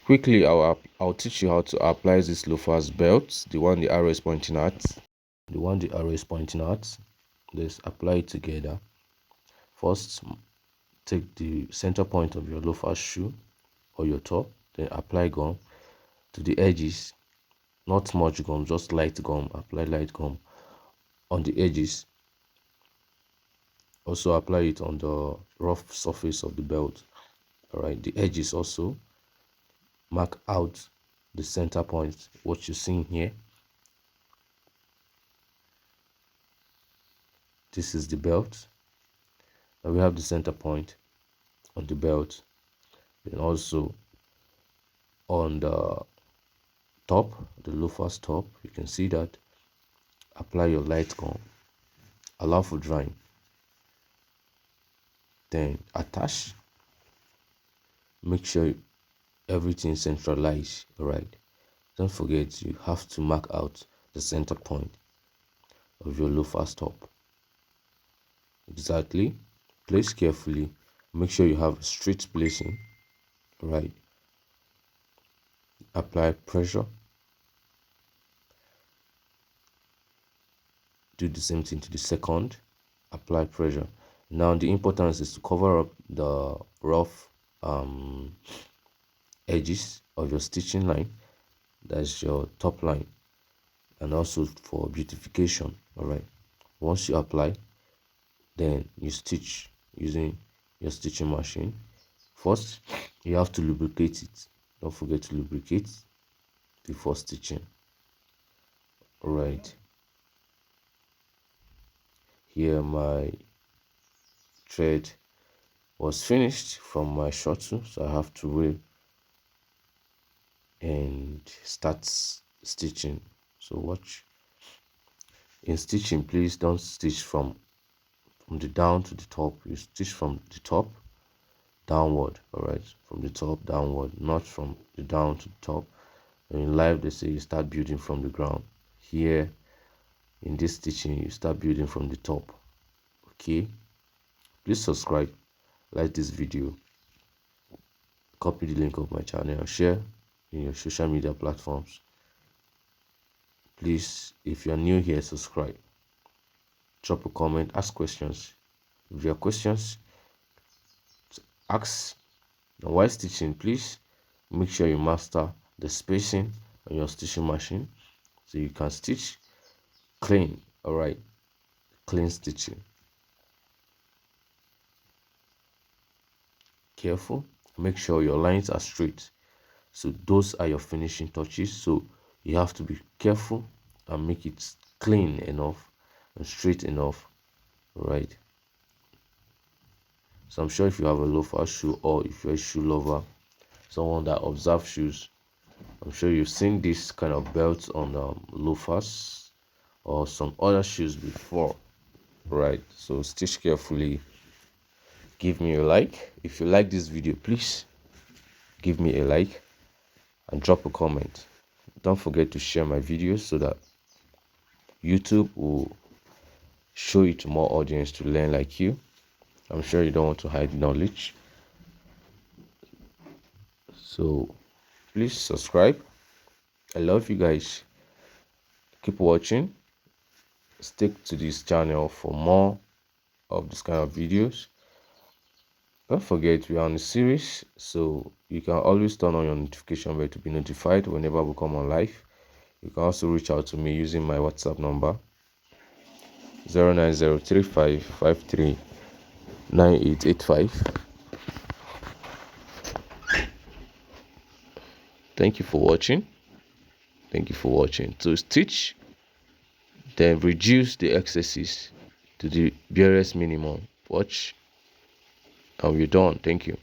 Quickly, I'll teach you how to apply this loafers belt, the one the arrow is pointing at. Let's apply it together. First, take the center point of your loafers shoe or your top, then apply gum to the edges. Not much gum, just light gum. Apply light gum on the edges. Also apply it on the rough surface of the belt. All right, the edges also. Mark out the center point, what you're seeing here. This is the belt. Now we have the center point on the belt. Then also on the top, the loafers top, you can see that. Apply your light gum. Allow for drying. Then attach. Make sure everything centralized. All right. Don't forget, you have to mark out the center point of your loafers top. Exactly. Place carefully. Make sure you have straight placing. Right. Apply pressure. Do the same thing to the second. Apply pressure. Now the importance is to cover up the rough edges of your stitching line. That's your top line, and also for beautification. All right. Once you apply, then you stitch using your stitching machine. First, you have to lubricate it. Don't forget to lubricate before stitching. All right. Here my thread was finished from my shuttle, so I have to wait and start stitching. So watch. In stitching, please don't stitch from the down to the top. You stitch from the top downward. All right, from the top downward, not from the down to the top. And in life, they say you start building from the ground. Here in this stitching, you start building from the top. Okay, please subscribe, like this video, copy the link of my channel, share in your social media platforms. Please, if you're new here, subscribe, drop a comment, ask questions. If you have questions, ask. And while stitching, please make sure you master the spacing on your stitching machine so you can stitch clean. All right, clean stitching. Careful, make sure your lines are straight. So those are your finishing touches. So you have to be careful and make it clean enough and straight enough. All right. So I'm sure if you have a loafer shoe, or if you're a shoe lover, someone that observes shoes, I'm sure you've seen this kind of belt on loafers or some other shoes before. Right. So stitch carefully. Give me a like. If you like this video, please give me a like and drop a comment. Don't forget to share my videos so that YouTube will show it to more audience to learn like you. I'm sure you don't want to hide knowledge. So please subscribe. I love you guys. Keep watching. Stick to this channel for more of this kind of videos. Don't forget, we are on a series, so you can always turn on your notification bell to be notified whenever we come on live. You can also reach out to me using my WhatsApp number 09035539885. Thank you for watching. To stitch, then reduce the excesses to the barest minimum. Watch, and we're done. Thank you.